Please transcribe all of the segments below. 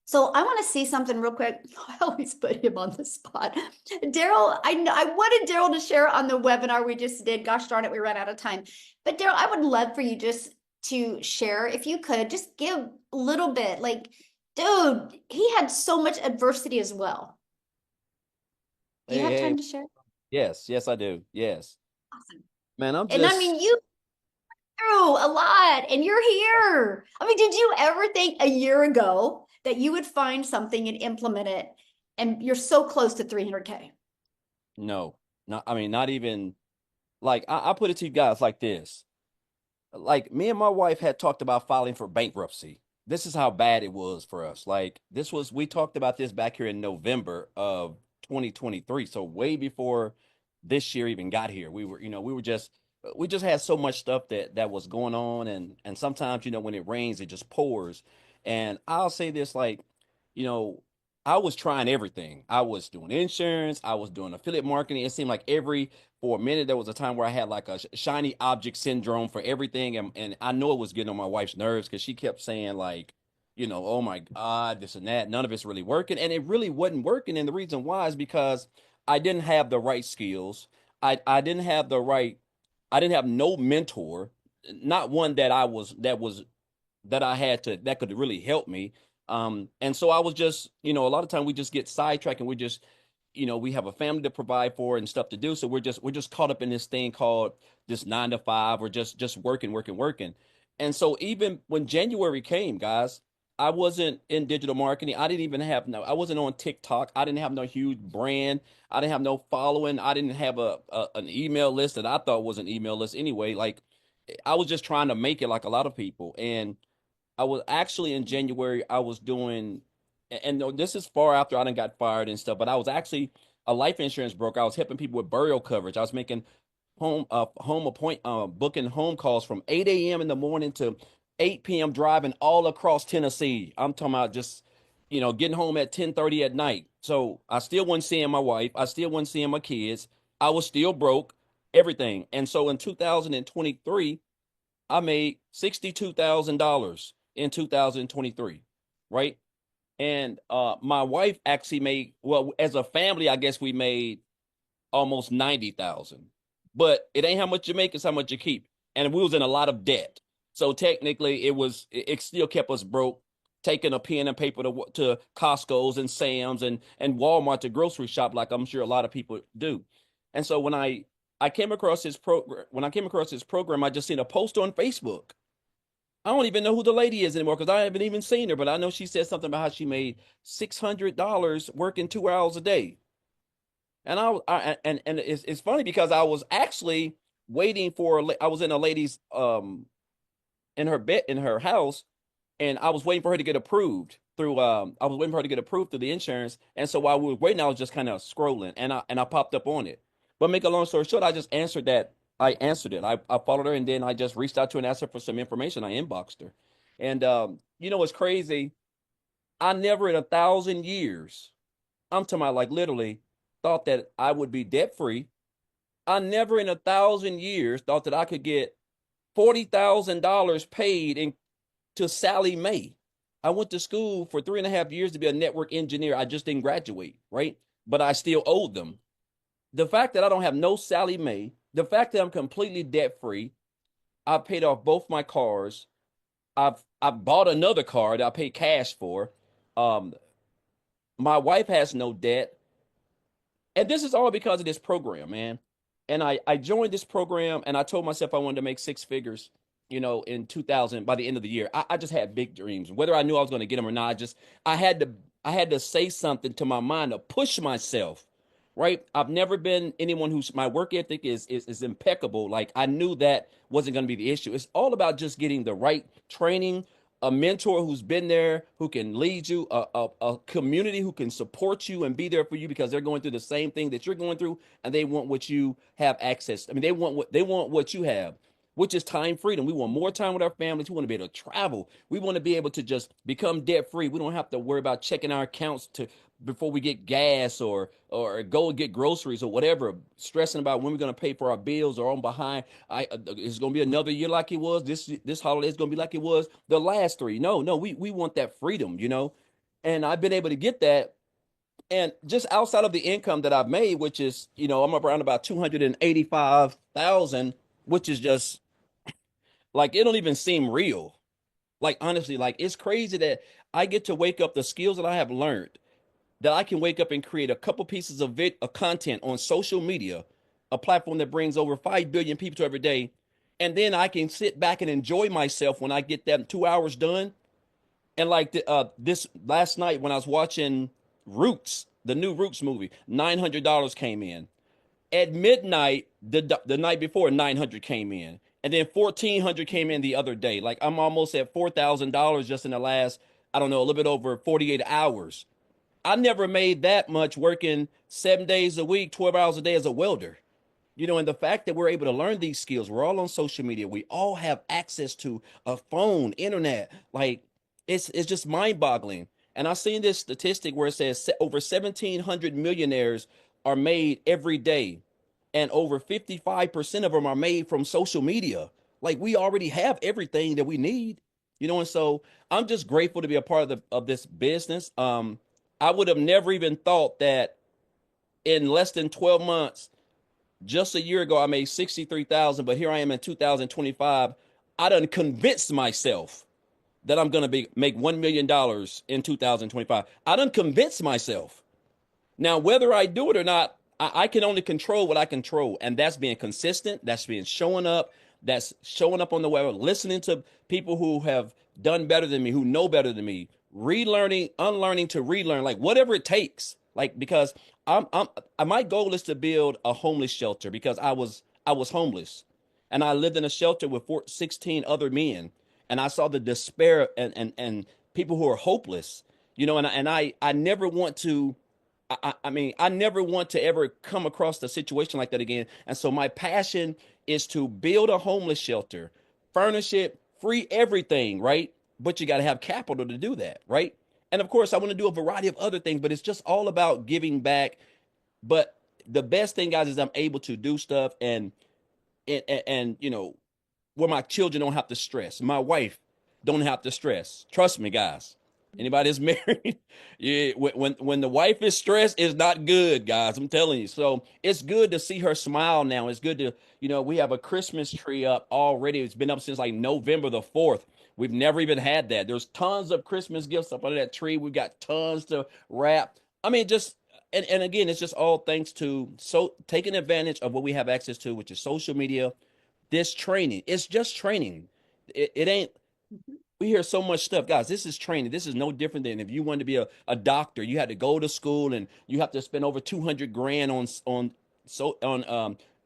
So I want to see something real quick. I always put him on the spot. Darrell, I know I wanted Darrell to share on the webinar we just did. Gosh darn it, we ran out of time. But Darrell, I would love for you just to share, if you could, just give a little bit. Like, dude, he had so much adversity as well. Do you Hey, have hey, time to share? yes, I do. Yes. Awesome. Man, I'm And I just, mean, you through a lot and you're here. I mean, did you ever think a year ago that you would find something and implement it and you're so close to 300K? no, not, I mean, not even, like, I put it to you guys like this. Like, me and my wife had talked about filing for bankruptcy. This is how bad it was for us. Like, we talked about this back here in November of 2023. So, way before this year even got here. We just had so much stuff that was going on. And sometimes, when it rains, it just pours. And I'll say this, like, you know, I was trying everything. I was doing insurance, I was doing affiliate marketing. It seemed like for a minute there was a time where I had like a shiny object syndrome for everything, and I know it was getting on my wife's nerves because she kept saying like, oh my God, this and that. None of it's really working, and it really wasn't working. And the reason why is because I didn't have the right skills. I didn't have the right. I didn't have no mentor, not one that I had to that could really help me. And so I was just, a lot of time we just get sidetracked and we just, we have a family to provide for and stuff to do. So we're just caught up in this thing called this 9 to 5 or just working, working, working. And so even when January came, guys, I wasn't in digital marketing. I wasn't on TikTok. I didn't have no huge brand. I didn't have no following. I didn't have an email list that I thought was an email list anyway. Like I was just trying to make it like a lot of people. And I was actually in January, I was doing, and no, this is far after I done got fired and stuff, but I was actually a life insurance broker. I was helping people with burial coverage. I was making booking home calls from 8 a.m. in the morning to 8 p.m. driving all across Tennessee. I'm talking about just, getting home at 10:30 at night. So I still wasn't seeing my wife. I still wasn't seeing my kids. I was still broke, everything. And so in 2023, I made $62,000 in 2023, right? And my wife actually made, well, as a family, I guess we made almost 90,000. But it ain't how much you make, it's how much you keep. And we was in a lot of debt. So technically it still kept us broke, taking a pen and paper to Costco's and Sam's and Walmart to grocery shop like I'm sure a lot of people do. And so I came across this program, I just seen a post on Facebook. I don't even know who the lady is anymore because I haven't even seen her, but I know she said something about how she made $600 working 2 hours a day. And it's funny because I was actually waiting I was in a lady's in her bed in her house, and I was waiting for her to get approved through I was waiting for her to get approved through the insurance. And so while we were waiting, I was just kind of scrolling, and I popped up on it. But make a long story short, I just answered that. I answered it. I followed her, and then I just reached out to her and asked her for some information. I inboxed her. And what's crazy? I never in 1,000 years, I'm talking about like literally, thought that I would be debt free. I never in 1,000 years thought that I could get $40,000 paid to Sally Mae. I went to school for 3.5 years to be a network engineer. I just didn't graduate, right? But I still owed them. The fact that I don't have no Sally Mae, the fact that I'm completely debt free, I paid off both my cars. I bought another car that I paid cash for. Um, my wife has no debt. And this is all because of this program, man. And I joined this program and I told myself I wanted to make six figures, in 2000 by the end of the year. I just had big dreams. Whether I knew I was going to get them or not, I had to I had to say something to my mind to push myself. Right? I've never been anyone who's my work ethic is impeccable. Like I knew that wasn't going to be the issue. It's all about just getting the right training, a mentor who's been there, who can lead you, a community who can support you and be there for you because they're going through the same thing that you're going through, and they want what you have access. I mean, they want what you have, which is time freedom. We want more time with our families. We want to be able to travel. We want to be able to just become debt free. We don't have to worry about checking our accounts to before we get gas or go and get groceries or whatever, stressing about when we're going to pay for our bills or on behind. It's going to be another year like it was. This holiday is going to be like it was the last three. No, we want that freedom, And I've been able to get that. And just outside of the income that I've made, which is, I'm around about 285,000, which is just like, it don't even seem real. Like, honestly, like, it's crazy that I get to wake up the skills that I have learned, that I can wake up and create a couple pieces of content on social media, a platform that brings over 5 billion people to every day. And then I can sit back and enjoy myself when I get that 2 hours done. And like this last night when I was watching Roots, the new Roots movie, $900 came in. At midnight, the night before, 900 came in. And then 1,400 came in the other day. Like, I'm almost at $4,000 just in the last, I don't know, a little bit over 48 hours. I never made that much working 7 days a week, 12 hours a day as a welder. And the fact that we're able to learn these skills, we're all on social media. We all have access to a phone, internet. Like, it's just mind-boggling. And I've seen this statistic where it says over 1,700 millionaires are made every day, and over 55% of them are made from social media. Like, we already have everything that we need. And so I'm just grateful to be a part of this business. I would have never even thought that in less than 12 months, just a year ago, I made 63,000, but here I am in 2025. I done convinced myself that I'm gonna make $1 million in 2025. I done convinced myself. Now, whether I do it or not, I can only control what I control, and that's being consistent. That's being showing up. That's showing up on the web, listening to people who have done better than me, who know better than me, relearning, unlearning to relearn, like whatever it takes. Like, because my goal is to build a homeless shelter, because I was homeless, and I lived in a shelter with 16 other men, and I saw the despair and people who are hopeless. And I never want to. I mean, I never want to ever come across a situation like that again. And so my passion is to build a homeless shelter, furnish it, free everything, right? But you got to have capital to do that, right? And of course, I want to do a variety of other things, but it's just all about giving back. But the best thing, guys, is I'm able to do stuff and where my children don't have to stress. My wife don't have to stress. Trust me, guys. Anybody that's married, yeah, when the wife is stressed, it's not good, guys. I'm telling you. So it's good to see her smile now. It's good to, we have a Christmas tree up already. It's been up since like November the 4th. We've never even had that. There's tons of Christmas gifts up under that tree. We've got tons to wrap. I mean, just and again, it's just all thanks to taking advantage of what we have access to, which is social media, this training. It's just training. It ain't. We hear so much stuff, guys. This is training. This is no different than if you wanted to be a doctor. You had to go to school and you have to spend over 200 grand on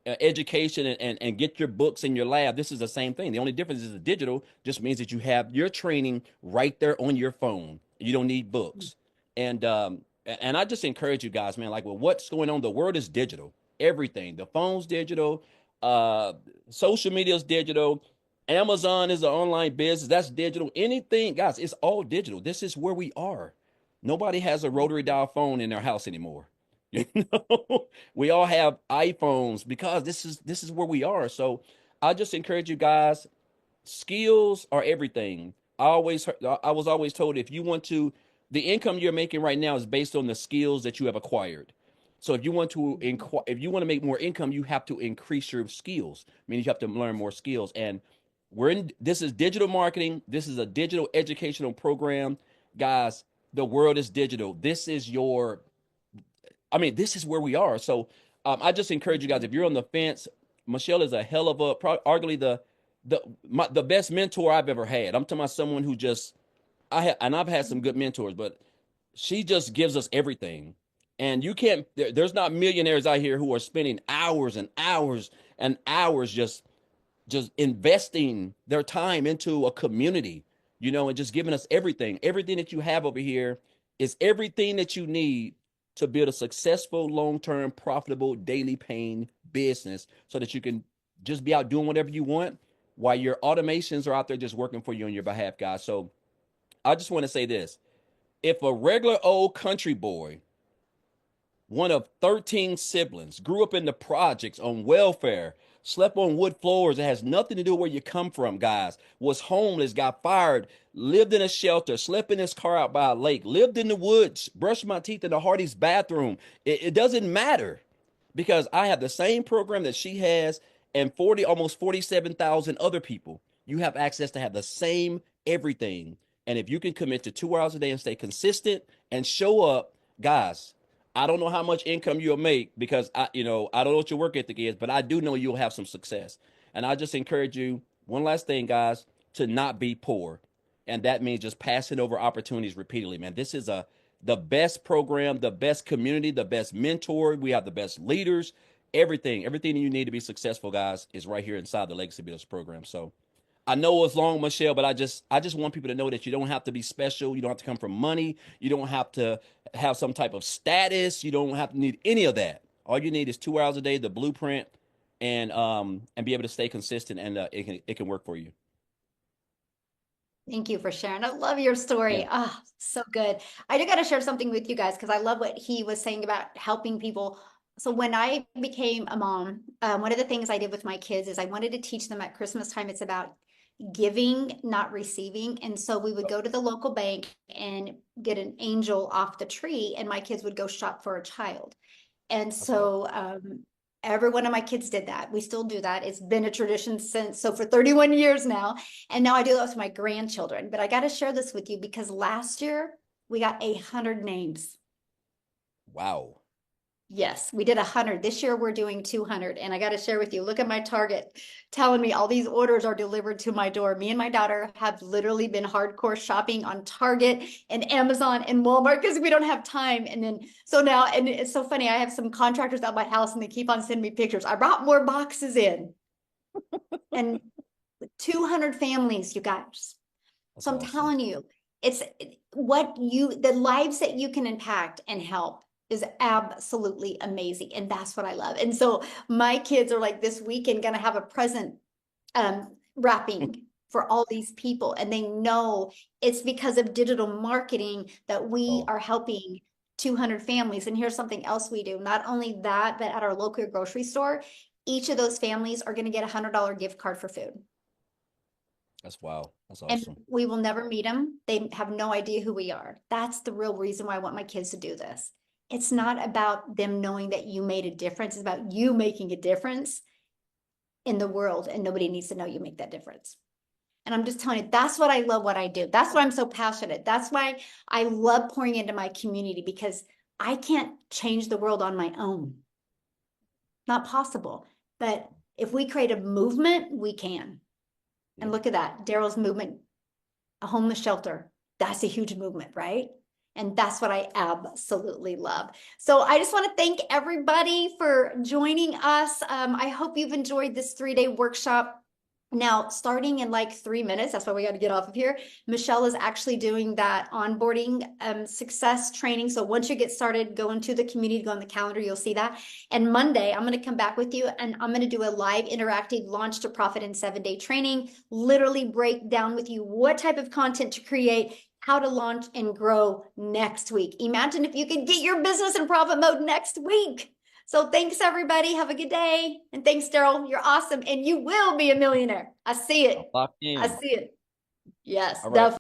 education and get your books in your lab. This is the same thing. The only difference is the digital just means that you have your training right there on your phone. You don't need books. And I just encourage you guys, man. Like, well, what's going on? The world is digital. Everything. The phone's digital. Uh, Social media is digital. Amazon is an online business. That's digital. Anything, guys, it's all digital. This is where we are. Nobody has a rotary dial phone in their house anymore. You we all have iPhones because this is where we are. So I just encourage you guys, skills are everything. I was always told, if you want to, the income you're making right now is based on the skills that you have acquired. So if you want to make more income, you have to increase your skills. I mean, you have to learn more skills. And this is digital marketing. This is a digital educational program. Guys, the world is digital. This is where we are. So I just encourage you guys, if you're on the fence, Michelle is a hell of arguably the best mentor I've ever had. I'm talking about someone who just, I've had some good mentors, but she just gives us everything. And there's not millionaires out here who are spending hours and hours and hours just investing their time into a community, and just giving us everything. Everything that you have over here is everything that you need to build a successful, long-term, profitable, daily paying business so that you can just be out doing whatever you want while your automations are out there just working for you on your behalf, guys. So I just want to say this. If a regular old country boy, one of 13 siblings, grew up in the projects on welfare, slept on wood floors. It has nothing to do with where you come from, guys. Was homeless, got fired, lived in a shelter, slept in his car out by a lake, lived in the woods, brushed my teeth in the Hardy's bathroom. It doesn't matter because I have the same program that she has and 40, almost 47,000 other people. You have access to have the same everything. And if you can commit to 2 hours a day and stay consistent and show up, guys, I don't know how much income you'll make because I don't know what your work ethic is, but I do know you'll have some success. And I just encourage you, one last thing, guys, to not be poor. And that means just passing over opportunities repeatedly, man. This is the best program, the best community, the best mentor. We have the best leaders. Everything you need to be successful, guys, is right here inside the Legacy Builders program. So I know it's long, Michelle, but I just want people to know that you don't have to be special. You don't have to come from money. You don't have to have some type of status. You don't have to need any of that. All you need is 2 hours a day, the blueprint, and be able to stay consistent, and it can work for you. Thank you for sharing. I love your story. Yeah. Ah, so good. I do got to share something with you guys because I love what he was saying about helping people. So when I became a mom, one of the things I did with my kids is I wanted to teach them at Christmas time. It's about giving, not receiving. And so we would go to the local bank and get an angel off the tree, and my kids would go shop for a child. And That's awesome. so every one of my kids did that. We still do that. It's been a tradition since, so for 31 years now. And now I do that with my grandchildren. But I got to share this with you because last year we got 100 names. Wow. Yes, we did 100. This year we're doing 200. And I got to share with you, look at my Target telling me all these orders are delivered to my door. Me and my daughter have literally been hardcore shopping on Target and Amazon and Walmart because we don't have time. And then, so now, and it's so funny, I have some contractors at my house and they keep on sending me pictures. I brought more boxes in and 200 families, you guys. That's So I'm awesome. telling you, it's the lives that you can impact and help is absolutely amazing. And that's what I love. And so my kids are like this weekend going to have a present wrapping for all these people. And they know it's because of digital marketing that we Oh, are helping 200 families. And here's something else we do. Not only that, but at our local grocery store, each of those families are going to get $100 gift card for food. that's wow. That's And awesome. we will never meet them. They have no idea who we are. That's the real reason why I want my kids to do this. It's not about them knowing that you made a difference. It's about you making a difference in the world, and nobody needs to know you make that difference. And I'm just telling you, that's what I love what I do. That's why I'm so passionate. That's why I love pouring into my community because I can't change the world on my own. Not possible. But if we create a movement, we can. And Yeah. look at that, Darrell's movement, a homeless shelter. That's a huge movement, right? And that's what I absolutely love. So I just want to thank everybody for joining us. I hope you've enjoyed this 3-day workshop. Now, starting in like 3 minutes, that's why we got to get off of here. Michelle is actually doing that onboarding success training. So once you get started, go into the community, go on the calendar, you'll see that. And Monday, I'm going to come back with you and I'm going to do a live interactive launch to profit in 7-day training, literally break down with you what type of content to create, how to launch and grow next week. Imagine if you could get your business in profit mode next week. So thanks, everybody. Have a good day. And thanks, Darrell. You're awesome. And you will be a millionaire. I see I'm it. locked I in. see it. Yes, All right. definitely.